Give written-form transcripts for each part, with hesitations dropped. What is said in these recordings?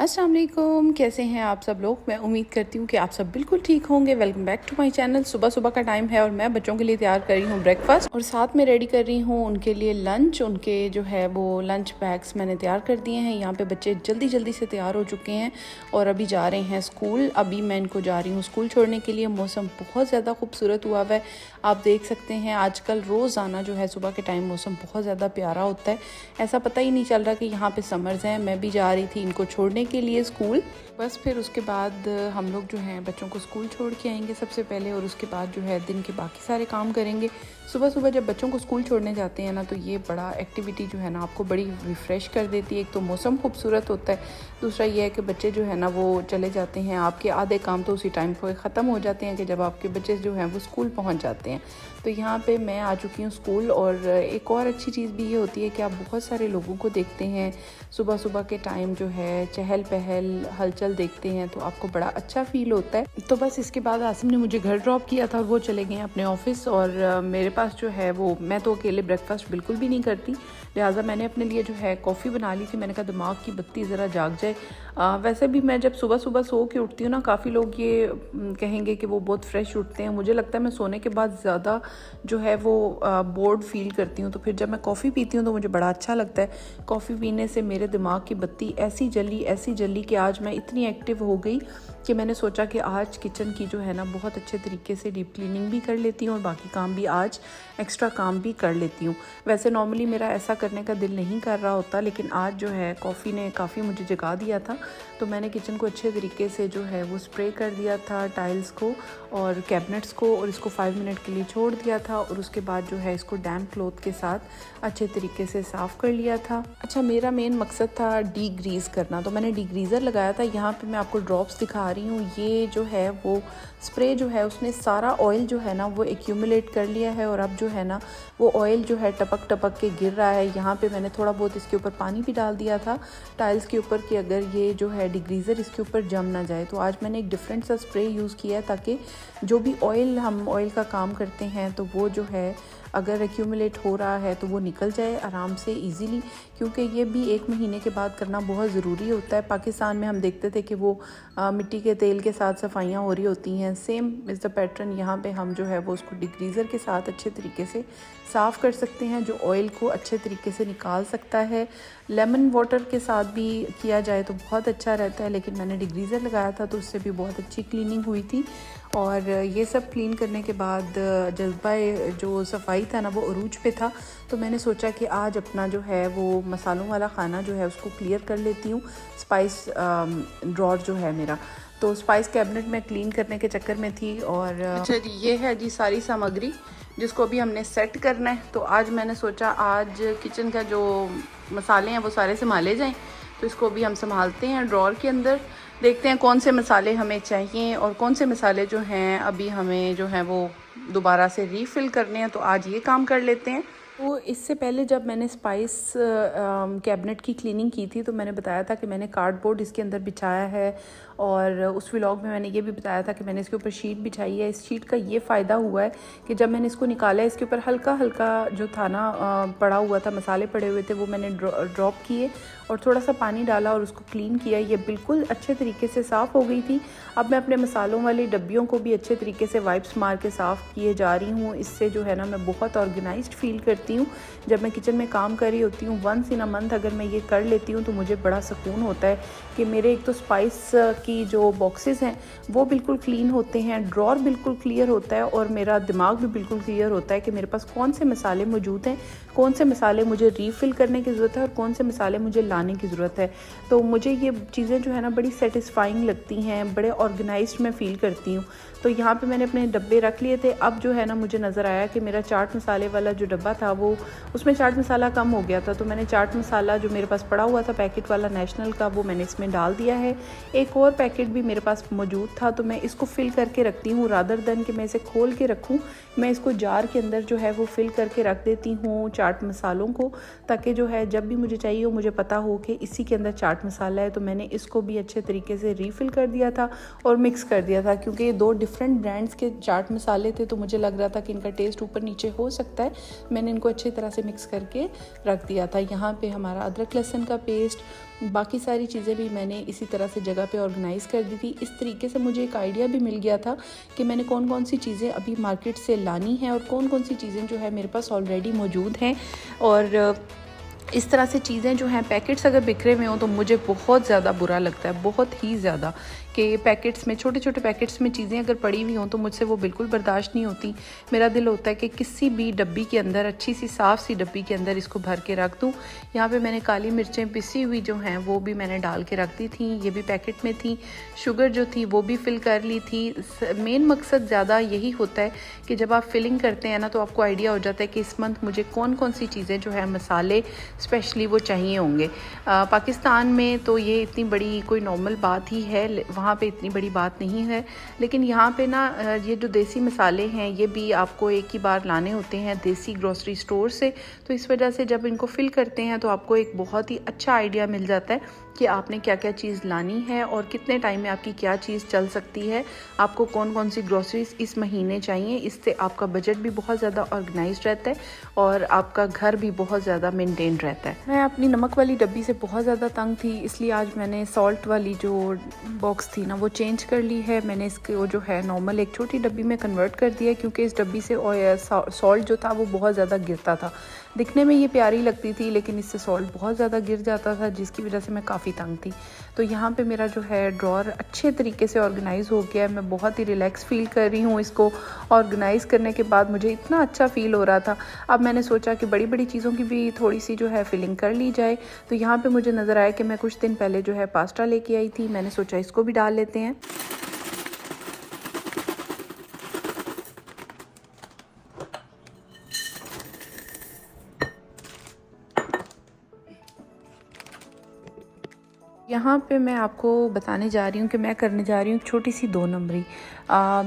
अस्सलाम वालेकुम, कैसे हैं आप सब लोग। मैं उम्मीद करती हूँ कि आप सब बिल्कुल ठीक होंगे। Welcome back to my channel. सुबह सुबह का टाइम है और मैं बच्चों के लिए तैयार कर रही हूँ ब्रेकफास्ट और साथ में रेडी कर रही हूँ उनके लिए लंच। उनके जो है वो लंच बैग्स मैंने तैयार कर दिए हैं। यहाँ पे बच्चे जल्दी जल्दी से तैयार हो चुके हैं और अभी जा रहे हैं स्कूल। अभी मैं इनको जा रही हूँ स्कूल छोड़ने के लिए। मौसम बहुत ज़्यादा खूबसूरत हुआ हुआ है, आप देख सकते हैं। आजकल रोज़ाना जो है सुबह के टाइम मौसम बहुत ज़्यादा प्यारा होता है, ऐसा पता ही नहीं चल रहा कि यहाँ पे समर्स हैं। मैं भी जा रही थी इनको छोड़ने के लिए स्कूल। बस फिर उसके बाद हम लोग जो हैं बच्चों को स्कूल छोड़ के आएंगे सबसे पहले और उसके बाद जो है दिन के बाकी सारे काम करेंगे। सुबह सुबह जब बच्चों को स्कूल छोड़ने जाते हैं ना, तो ये बड़ा एक्टिविटी जो है ना आपको बड़ी रिफ़्रेश कर देती है। एक तो मौसम खूबसूरत होता है, दूसरा ये है कि बच्चे जो है ना वो चले जाते हैं। आपके आधे काम तो उसी टाइम पर ख़त्म हो जाते हैं कि जब आपके बच्चे जो हैं वो स्कूल पहुँच जाते हैं। तो यहाँ पे मैं आ चुकी हूँ स्कूल। और एक और अच्छी चीज़ भी ये होती है कि आप बहुत सारे लोगों को देखते हैं सुबह सुबह के टाइम, जो है चहल पहल हलचल देखते हैं, तो आपको बड़ा अच्छा फील होता है। तो बस इसके बाद आसिम ने मुझे घर ड्रॉप किया था और वो चले गए अपने ऑफिस। और मेरे पास जो है वो, मैं तो अकेले ब्रेकफास्ट बिल्कुल भी नहीं करती, लिहाजा मैंने अपने लिए जो है कॉफ़ी बना ली थी। मैंने कहा दिमाग की बत्ती ज़रा जाग जाए। वैसे भी मैं जब सुबह सुबह सो के उठती हूँ ना, काफ़ी लोग ये कहेंगे कि वो बहुत फ्रेश उठते हैं। मुझे लगता है मैं सोने के बाद ज़्यादा जो है वो बोर्ड फील करती हूँ। तो फिर जब मैं कॉफ़ी पीती हूँ तो मुझे बड़ा अच्छा लगता है। कॉफ़ी पीने से मेरे दिमाग की बत्ती ऐसी जली कि आज मैं इतनी एक्टिव हो गई कि मैंने सोचा कि आज किचन की जो है ना बहुत अच्छे तरीके से डीप क्लीनिंग भी कर लेती हूँ और बाकी काम भी आज एक्स्ट्रा काम भी कर लेती हूँ। वैसे नॉर्मली मेरा ऐसा करने का दिल नहीं कर रहा होता, लेकिन आज जो है कॉफ़ी ने काफ़ी मुझे जगा दिया था। तो मैंने किचन को अच्छे तरीके से जो है वो स्प्रे कर दिया था, टाइल्स को और कैबिनेट्स को, और इसको 5 मिनट के लिए छोड़ दिया था। और उसके बाद जो है इसको डैम्प क्लॉथ के साथ अच्छे तरीके से साफ़ कर लिया था। अच्छा, मेरा मेन मकसद था डीग्रीज़ करना, तो मैंने डीग्रीज़र लगाया था। यहाँ पे मैं आपको ड्रॉप्स दिखा रही हूँ। ये जो है वो स्प्रे जो है उसने सारा ऑयल जो है ना वो एक्यूमुलेट कर लिया है और अब जो है ना वो ऑयल जो है टपक टपक के गिर रहा है। यहाँ पे मैंने थोड़ा बहुत इसके ऊपर पानी भी डाल दिया था टाइल्स के ऊपर कि अगर ये जो है डिग्रीज़र इसके ऊपर जम ना जाए। तो आज मैंने एक डिफरेंट सा स्प्रे यूज़ किया है ताकि जो भी हम ऑयल का काम करते हैं तो वो जो है अगर एक्यूमुलेट हो रहा है तो वो निकल जाए आराम से इजीली, क्योंकि ये भी 1 महीने के बाद करना बहुत ज़रूरी होता है। पाकिस्तान में हम देखते थे कि वो मिट्टी के तेल के साथ सफाइयाँ हो रही होती हैं। सेम इज़ द पैटर्न यहाँ पे हम जो है वो उसको डिग्रीज़र के साथ अच्छे तरीके से साफ़ कर सकते हैं, जो ऑयल को अच्छे तरीके से निकाल सकता है। लेमन वाटर के साथ भी किया जाए तो बहुत अच्छा रहता है, लेकिन मैंने डिग्रीज़र लगाया था तो उससे भी बहुत अच्छी क्लीनिंग हुई थी। और ये सब क्लीन करने के बाद जज्बा जो सफाई था ना वो अरूज पे था। तो मैंने सोचा कि आज अपना जो है वो मसालों वाला खाना जो है उसको क्लियर कर लेती हूँ। स्पाइस ड्रॉर जो है मेरा, तो स्पाइस कैबिनेट में क्लीन करने के चक्कर में थी। और अच्छा जी, ये है जी सारी सामग्री जिसको अभी हमने सेट करना है। तो आज मैंने सोचा आज किचन का जो मसाले हैं वो सारे संभाले जाएं, तो इसको अभी हम संभालते हैं ड्रॉर के अंदर। देखते हैं कौन से मसाले हमें चाहिए और कौन से मसाले जो हैं अभी हमें जो है वो दोबारा से रीफ़िल करने हैं। तो आज ये काम कर लेते हैं। तो इससे पहले जब मैंने स्पाइस कैबिनेट की क्लीनिंग की थी तो मैंने बताया था कि मैंने कार्डबोर्ड इसके अंदर बिछाया है, और उस व्लॉग में मैंने ये भी बताया था कि मैंने इसके ऊपर शीट बिछाई है। इस शीट का ये फ़ायदा हुआ है कि जब मैंने इसको निकाला है इसके ऊपर हल्का हल्का जो था ना पड़ा हुआ था, मसाले पड़े हुए थे, वो मैंने ड्रॉप किए और थोड़ा सा पानी डाला और उसको क्लीन किया। ये बिल्कुल अच्छे तरीके से साफ़ हो गई थी। अब मैं अपने मसालों वाली डब्बियों को भी अच्छे तरीके से वाइप्स मार के साफ़ किए जा रही हूँ। इससे जो है ना मैं बहुत ऑर्गेनाइज्ड फील करती हूँ जब मैं किचन में काम कर रही होती हूँ। वंस इन अ मंथ अगर मैं ये कर लेती हूँ तो मुझे बड़ा सुकून होता है कि मेरे एक तो स्पाइस की जो बॉक्सेस हैं वो बिल्कुल क्लीन होते हैं, ड्रॉर बिल्कुल क्लियर होता है और मेरा दिमाग भी बिल्कुल क्लियर होता है कि मेरे पास कौन से मसाले मौजूद हैं, कौन से मसाले मुझे रीफ़िल करने की ज़रूरत है और कौन से मसाले मुझे लाने की ज़रूरत है। तो मुझे ये चीज़ें जो है ना बड़ी सेटिस्फाइंग लगती हैं, बड़े ऑर्गेनाइज्ड मैं फ़ील करती हूँ। तो यहाँ पे मैंने अपने डब्बे रख लिए थे। अब जो है ना मुझे नज़र आया कि मेरा चाट मसाले वाला जो डब्बा था वो उसमें चाट मसाला कम हो गया था। तो मैंने चाट मसाला जो मेरे पास पड़ा हुआ था पैकेट वाला नेशनल का, वो मैंने इसमें डाल दिया है। एक और पैकेट भी मेरे पास मौजूद था तो मैं इसको फ़िल करके रखती हूँ, रादर देन कि मैं इसे खोल के रखूँ। मैं इसको जार के अंदर जो है वो फ़िल करके रख देती हूँ चाट मसालों को, ताकि जो है जब भी मुझे चाहिए हो मुझे पता हो कि इसी के अंदर चाट मसाला है, तो मैंने इसको भी अच्छे तरीके से रीफ़िल कर दिया था और मिक्स कर दिया था, क्योंकि ये 2 डिफरेंट ब्रांड्स के चाट मसाले थे, तो मुझे लग रहा था कि इनका टेस्ट ऊपर नीचे हो सकता है। मैंने इनको अच्छी तरह से मिक्स करके रख दिया था। यहाँ पे हमारा अदरक लहसुन का पेस्ट, बाकी सारी चीज़ें भी मैंने इसी तरह से जगह पे ऑर्गेनाइज़ कर दी थी। इस तरीके से मुझे एक आइडिया भी मिल गया था कि मैंने कौन कौन सी चीज़ें अभी मार्केट से लानी है और कौन कौन सी चीज़ें जो है मेरे पास ऑलरेडी मौजूद हैं। और इस तरह से चीज़ें जो हैं, पैकेट्स अगर बिखरे हुए हों तो मुझे बहुत ज़्यादा बुरा लगता है, बहुत ही ज़्यादा, कि पैकेट्स में, छोटे छोटे पैकेट्स में चीज़ें अगर पड़ी हुई हों तो मुझसे वो बिल्कुल बर्दाश्त नहीं होती। मेरा दिल होता है कि किसी भी डब्बी के अंदर, अच्छी सी साफ़ सी डब्बी के अंदर इसको भर के रख दूँ। यहाँ पे मैंने काली मिर्चें पिसी हुई जो हैं वो भी मैंने डाल के रख दी थी, ये भी पैकेट में थी। शुगर जो थी वो भी फ़िल कर ली थी। मेन मकसद ज़्यादा यही होता है कि जब आप फिलिंग करते हैं ना, तो आपको आइडिया हो जाता है कि इस मंथ मुझे कौन कौन सी चीज़ें जो है, मसाले स्पेशली वो चाहिए होंगे। पाकिस्तान में तो ये इतनी बड़ी कोई नॉर्मल बात ही है, वहाँ पे इतनी बड़ी बात नहीं है। लेकिन यहाँ पे ना ये जो देसी मसाले हैं ये भी आपको एक ही बार लाने होते हैं देसी ग्रोसरी स्टोर से, तो इस वजह से जब इनको फिल करते हैं तो आपको एक बहुत ही अच्छा आइडिया मिल जाता है कि आपने क्या क्या चीज़ लानी है और कितने टाइम में आपकी क्या चीज़ चल सकती है, आपको कौन कौन सी ग्रोसरीज इस महीने चाहिए। इससे आपका बजट भी बहुत ज़्यादा ऑर्गेनाइज्ड रहता है और आपका घर भी बहुत ज़्यादा मेंटेन रहता है। मैं अपनी नमक वाली डब्बी से बहुत ज़्यादा तंग थी, इसलिए आज मैंने सॉल्ट वाली जो बॉक्स थी ना वो चेंज कर ली है। मैंने इसको जो है नॉर्मल एक छोटी डब्बी में कन्वर्ट कर दिया, क्योंकि इस डब्बी से सॉल्ट जो था वो बहुत ज़्यादा गिरता था। दिखने में ये प्यारी लगती थी लेकिन इससे सॉल्ट बहुत ज़्यादा गिर जाता था, जिसकी वजह से मैं काफ़ी तंग थी। तो यहाँ पे मेरा जो है ड्रॉर अच्छे तरीके से ऑर्गेनाइज़ हो गया है। मैं बहुत ही रिलैक्स फ़ील कर रही हूँ। इसको ऑर्गेनाइज़ करने के बाद मुझे इतना अच्छा फ़ील हो रहा था। अब मैंने सोचा कि बड़ी बड़ी चीज़ों की भी थोड़ी सी जो है फिलिंग कर ली जाए। तो यहाँ पे मुझे नज़र आया कि मैं कुछ दिन पहले जो है पास्ता लेके आई थी, मैंने सोचा इसको भी डाल लेते हैं। यहाँ पे मैं आपको बताने जा रही हूँ कि मैं करने जा रही हूँ एक छोटी सी 2 नंबरी।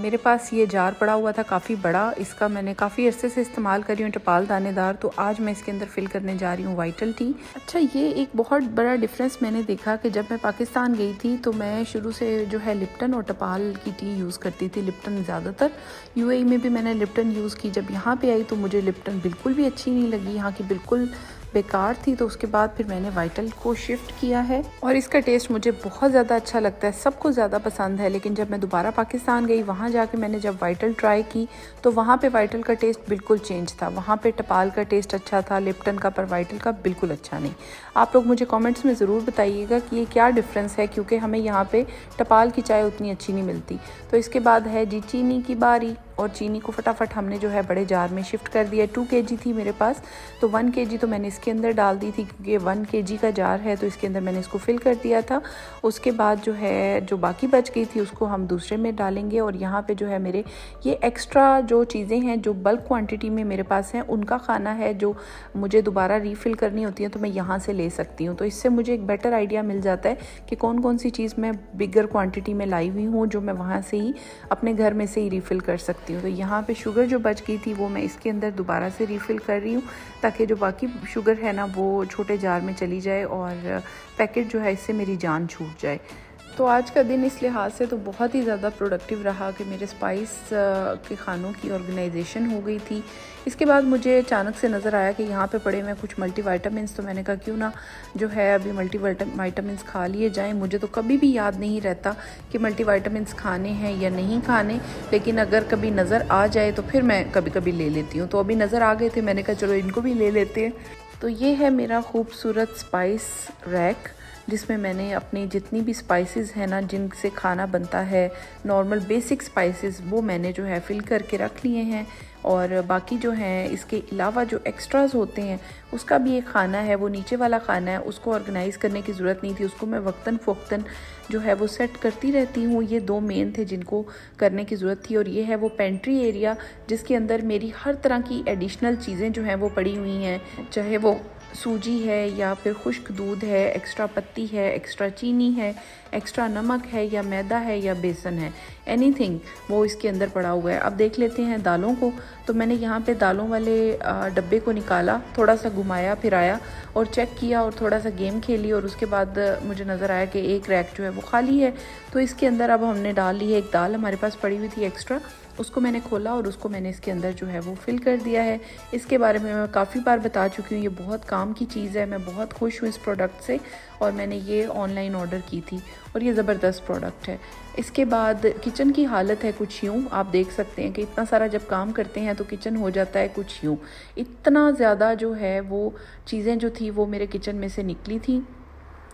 मेरे पास ये जार पड़ा हुआ था काफ़ी बड़ा, इसका मैंने काफ़ी अरसे से इस्तेमाल कर रही हूँ, टपाल दानेदार। तो आज मैं इसके अंदर फिल करने जा रही हूँ वाइटल टी। अच्छा, ये एक बहुत बड़ा डिफरेंस मैंने देखा कि जब मैं पाकिस्तान गई थी तो मैं शुरू से जो है लिप्टन और टपाल की टी यूज़ करती थी, लिप्टन ज़्यादातर। यूएई में भी मैंने लिप्टन यूज़ की। जब यहाँ पर आई तो मुझे लिप्टन बिल्कुल भी अच्छी नहीं लगी, यहाँ की बिल्कुल बेकार थी। तो उसके बाद फिर मैंने वाइटल को शिफ्ट किया है और इसका टेस्ट मुझे बहुत ज़्यादा अच्छा लगता है, सबको ज़्यादा पसंद है। लेकिन जब मैं दोबारा पाकिस्तान गई, वहाँ जाके मैंने जब वाइटल ट्राई की तो वहाँ पे वाइटल का टेस्ट बिल्कुल चेंज था। वहाँ पे टपाल का टेस्ट अच्छा था लिप्टन का, पर वाइटल का बिल्कुल अच्छा नहीं। आप लोग मुझे कमेंट्स में ज़रूर बताइएगा कि ये क्या डिफरेंस है, क्योंकि हमें यहाँ पे टपाल की चाय उतनी अच्छी नहीं मिलती। तो इसके बाद है जी चीनी की बारी, और चीनी को फटाफट हमने जो है बड़े जार में शिफ्ट कर दिया। 2 kg थी मेरे पास, तो 1 kg तो मैंने इसके अंदर डाल दी थी, क्योंकि 1 kg का जार है तो इसके अंदर मैंने इसको फिल कर दिया था। उसके बाद जो है जो बाकी बच गई थी उसको हम दूसरे में डालेंगे। और यहाँ पे जो है मेरे ये एक्स्ट्रा जो चीज़ें हैं जो बल्क क्वांटिटी में मेरे पास हैं, उनका खाना है जो मुझे दोबारा रीफ़िल करनी होती है, तो मैं यहाँ से ले सकती हूँ। तो इससे मुझे एक बेटर आइडिया मिल जाता है कि कौन कौन सी चीज़ मैं बिगर क्वान्टिटी में लाई हुई हूँ, जो मैं वहाँ से ही अपने घर में से ही रीफ़िल कर सकती हूँ। तो यहाँ पे शुगर जो बच गई थी वो मैं इसके अंदर दोबारा से रीफ़िल कर रही हूँ, ताकि जो बाकी शुगर है ना वो छोटे जार में चली जाए और पैकेट जो है इससे मेरी जान छूट जाए। तो आज का दिन इस लिहाज से तो बहुत ही ज़्यादा प्रोडक्टिव रहा कि मेरे स्पाइस के खानों की ऑर्गेनाइजेशन हो गई थी। इसके बाद मुझे अचानक से नज़र आया कि यहाँ पे पड़े हुए कुछ मल्टीविटामिन्स, तो मैंने कहा क्यों ना जो है अभी मल्टीविटामिन्स खा लिए जाएं। मुझे तो कभी भी याद नहीं रहता कि मल्टीविटामिन्स खाने हैं या नहीं खाने, लेकिन अगर कभी नज़र आ जाए तो फिर मैं कभी कभी ले लेती हूँ। तो अभी नज़र आ गए थे, मैंने कहा चलो इनको भी ले लेते हैं। तो ये है मेरा खूबसूरत स्पाइस रैक, जिसमें मैंने अपनी जितनी भी स्पाइसेस हैं ना जिनसे खाना बनता है, नॉर्मल बेसिक स्पाइसेस, वो मैंने जो है फिल करके रख लिए हैं। और बाकी जो हैं इसके अलावा जो एक्स्ट्रास होते हैं उसका भी एक खाना है, वो नीचे वाला खाना है, उसको ऑर्गेनाइज़ करने की ज़रूरत नहीं थी, उसको मैं वक्तन फ़ोक्तन जो है वो सेट करती रहती हूँ। ये 2 मेन थे जिनको करने की ज़रूरत थी। और ये है वो पेंट्री एरिया जिसके अंदर मेरी हर तरह की एडिशनल चीज़ें जो हैं वो पड़ी हुई हैं, चाहे वो सूजी है या फिर खुश्क दूध है, एक्स्ट्रा पत्ती है, एक्स्ट्रा चीनी है, एक्स्ट्रा नमक है या मैदा है या बेसन है, एनीथिंग वो इसके अंदर पड़ा हुआ है। अब देख लेते हैं दालों को। तो मैंने यहाँ पे दालों वाले डब्बे को निकाला, थोड़ा सा घुमाया फिराया और चेक किया और थोड़ा सा गेम खेली और उसके बाद मुझे नज़र आया कि एक रैक जो है वो खाली है। तो इसके अंदर अब हमने डाल ली है एक दाल हमारे पास पड़ी हुई थी एक्स्ट्रा, उसको मैंने खोला और उसको मैंने इसके अंदर जो है वो फिल कर दिया है। इसके बारे में मैं काफ़ी बार बता चुकी हूँ, ये बहुत काम की चीज़ है, मैं बहुत खुश हूँ इस प्रोडक्ट से और मैंने ये ऑनलाइन ऑर्डर की थी और ये ज़बरदस्त प्रोडक्ट है। इसके बाद किचन की हालत है कुछ यूँ, आप देख सकते हैं कि इतना सारा जब काम करते हैं तो किचन हो जाता है कुछ यूँ। इतना ज़्यादा जो है वो चीज़ें जो थी वो मेरे किचन में से निकली थी।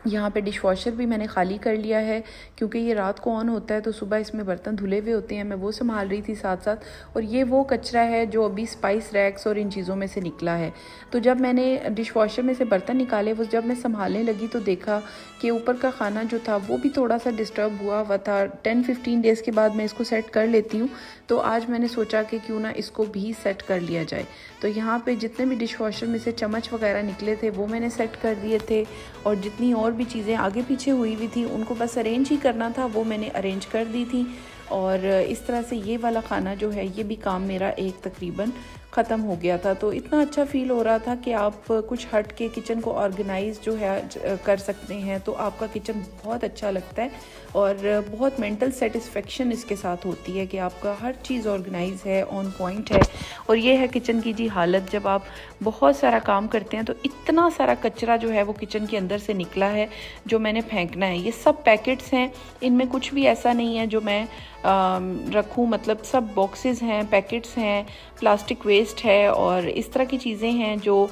यहाँ पे डिश वॉशर भी मैंने खाली कर लिया है क्योंकि ये रात को ऑन होता है तो सुबह इसमें बर्तन धुले हुए होते हैं, मैं वो संभाल रही थी साथ साथ। और ये वो कचरा है जो अभी स्पाइस रैक्स और इन चीज़ों में से निकला है। तो जब मैंने डिश वॉशर में से बर्तन निकाले, वो जब मैं संभालने लगी तो देखा कि ऊपर का खाना जो था वो भी थोड़ा सा डिस्टर्ब हुआ था। 10-15 डेज़ के बाद मैं इसको सेट कर लेती हूँ, तो आज मैंने सोचा कि क्यों ना इसको भी सेट कर लिया जाए। तो यहाँ पे जितने भी डिश वॉशर में से चम्मच वगैरह निकले थे वो मैंने सेट कर दिए थे और जितनी और भी चीज़ें आगे पीछे हुई हुई थी उनको बस अरेंज ही करना था, वो मैंने अरेंज कर दी थी। और इस तरह से ये वाला खाना जो है ये भी काम मेरा एक तकरीबन ख़त्म हो गया था। तो इतना अच्छा फ़ील हो रहा था कि आप कुछ हट के किचन को ऑर्गेनाइज जो है कर सकते हैं तो आपका किचन बहुत अच्छा लगता है और बहुत मेंटल सेटिस्फेक्शन इसके साथ होती है कि आपका हर चीज़ ऑर्गेनाइज है, ऑन पॉइंट है। और ये है किचन की जी हालत, जब आप बहुत सारा काम करते हैं तो इतना सारा कचरा जो है वो किचन के अंदर से निकला है जो मैंने फेंकना है। ये सब पैकेट्स हैं, इनमें कुछ भी ऐसा नहीं है जो मैं रखूं, मतलब सब बॉक्सेस हैं, पैकेट्स हैं, प्लास्टिक वेस्ट है और इस तरह की चीज़ें हैं जो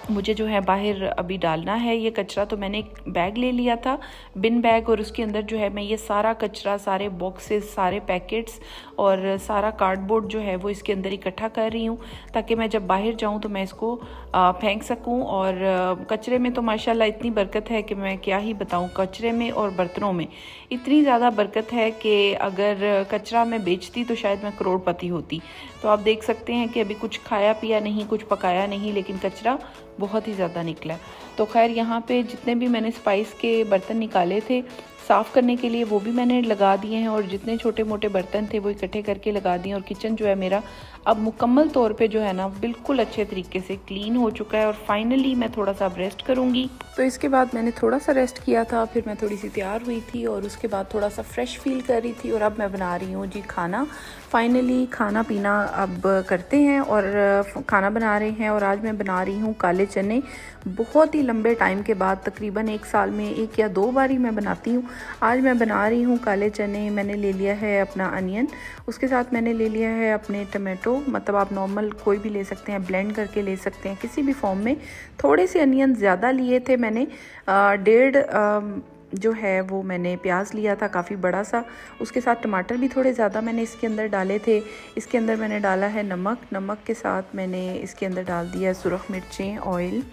मुझे जो है बाहर अभी डालना है। ये कचरा तो मैंने एक बैग ले लिया था, बिन बैग, और उसके अंदर जो है मैं ये सारा कचरा, सारे बॉक्सेस, सारे पैकेट्स और सारा कार्डबोर्ड जो है वो इसके अंदर इकट्ठा कर रही हूँ ताकि मैं जब बाहर जाऊँ तो मैं इसको फेंक सकूँ। और कचरे में तो माशाल्लाह इतनी बरकत है कि मैं क्या ही बताऊँ। कचरे में और बर्तनों में इतनी ज़्यादा बरकत है कि अगर कचरा मैं बेचती तो शायद मैं करोड़पति होती। तो आप देख सकते हैं कि अभी कुछ खाया पिया नहीं, कुछ पकाया नहीं, लेकिन कचरा बहुत ही ज़्यादा निकला। तो खैर यहाँ पे जितने भी मैंने स्पाइस के बर्तन निकाले थे साफ़ करने के लिए वो भी मैंने लगा दिए हैं और जितने छोटे मोटे बर्तन थे वो इकट्ठे करके लगा दिए। और किचन जो है मेरा अब मुकम्मल तौर पे जो है ना बिल्कुल अच्छे तरीके से क्लीन हो चुका है। और फाइनली मैं थोड़ा सा अब रेस्ट करूँगी। तो इसके बाद मैंने थोड़ा सा रेस्ट किया था, फिर मैं थोड़ी सी तैयार हुई थी और उसके बाद थोड़ा सा फ्रेश फील कर रही थी और अब मैं बना रही हूँ जी खाना। फाइनली खाना पीना अब करते हैं और खाना बना रहे हैं। और आज मैं बना रही हूँ काले चने। बहुत ही लंबे टाइम के बाद, तकरीबन 1 साल में 1 या 2 बार ही मैं बनाती हूँ। आज मैं बना रही हूँ काले चने। मैंने ले लिया है अपना अनियन, उसके साथ मैंने ले लिया है अपने टमाटो, मतलब आप नॉर्मल कोई भी ले सकते हैं, ब्लेंड करके ले सकते हैं किसी भी फॉर्म में। थोड़े से अनियन ज़्यादा लिए थे मैंने, 1.5 जो है वो मैंने प्याज लिया था काफ़ी बड़ा सा। उसके साथ टमाटर भी थोड़े ज़्यादा मैंने इसके अंदर डाले थे। इसके अंदर मैंने डाला है नमक, नमक के साथ मैंने इसके अंदर डाल दिया सुरख मिर्चें, ऑयल,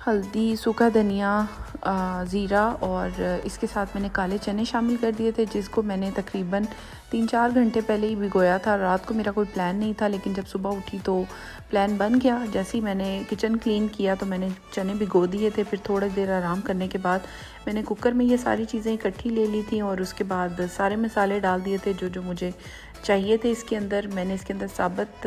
हल्दी, सूखा धनिया, ज़ीरा और इसके साथ मैंने काले चने शामिल कर दिए थे जिसको मैंने तकरीबन 3-4 घंटे पहले ही भिगोया था। रात को मेरा कोई प्लान नहीं था लेकिन जब सुबह उठी तो प्लान बन गया। जैसे ही मैंने किचन क्लीन किया तो मैंने चने भिगो दिए थे। फिर थोड़ी देर आराम करने के बाद मैंने कुकर में ये सारी चीज़ें इकट्ठी ले ली थी और उसके बाद सारे मसाले डाल दिए थे जो जो मुझे चाहिए थे। इसके अंदर मैंने इसके अंदर साबुत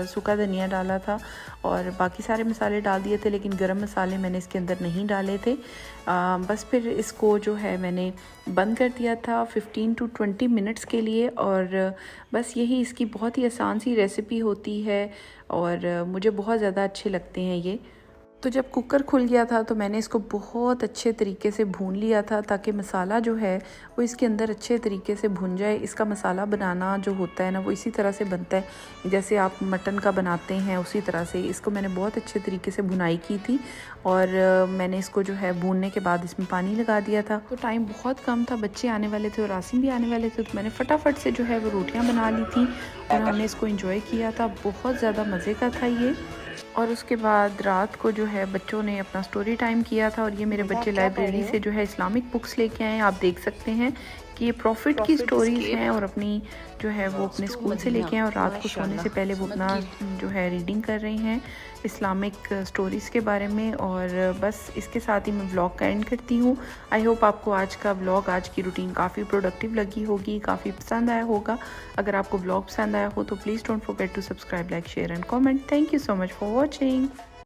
सूखा धनिया डाला था और बाकी सारे मसाले डाल दिए थे, लेकिन गरम मसाले मैंने इसके अंदर नहीं डाले थे। बस फिर इसको जो है मैंने बंद कर दिया था 15 to 20 मिनट्स के लिए। और बस यही इसकी बहुत ही आसान सी रेसिपी होती है और मुझे बहुत ज़्यादा अच्छे लगते हैं ये। तो जब कुकर खुल गया था तो मैंने इसको बहुत अच्छे तरीके से भून लिया था ताकि मसाला जो है वो इसके अंदर अच्छे तरीके से भुन जाए। इसका मसाला बनाना जो होता है ना वो इसी तरह से बनता है जैसे आप मटन का बनाते हैं, उसी तरह से इसको मैंने बहुत अच्छे तरीके से भुनाई की थी। और मैंने इसको जो है भूनने के बाद इसमें पानी लगा दिया था। तो टाइम बहुत कम था, बच्चे आने वाले थे और आसिम भी आने वाले थे, तो मैंने फटाफट से जो है वो रोटियाँ बना ली थी और हमने इसको इंजॉय किया था। बहुत ज़्यादा मज़े का था ये। और उसके बाद रात को जो है बच्चों ने अपना स्टोरी टाइम किया था और ये मेरे बच्चे लाइब्रेरी से जो है इस्लामिक बुक्स लेके आए। आप देख सकते हैं कि ये प्रॉफिट की स्टोरीज़ हैं और अपनी जो है वो अपने स्कूल से लेके हैं और रात को सोने से पहले वो अपना जो है रीडिंग कर रही हैं इस्लामिक स्टोरीज़ के बारे में। और बस इसके साथ ही मैं व्लॉग का एंड करती हूँ। आई होप आपको आज का व्लॉग, आज की रूटीन काफ़ी प्रोडक्टिव लगी होगी, काफ़ी पसंद आया होगा। अगर आपको व्लॉग पसंद आया हो तो please don't forget to subscribe, like, share and comment. Thank you so much for watching.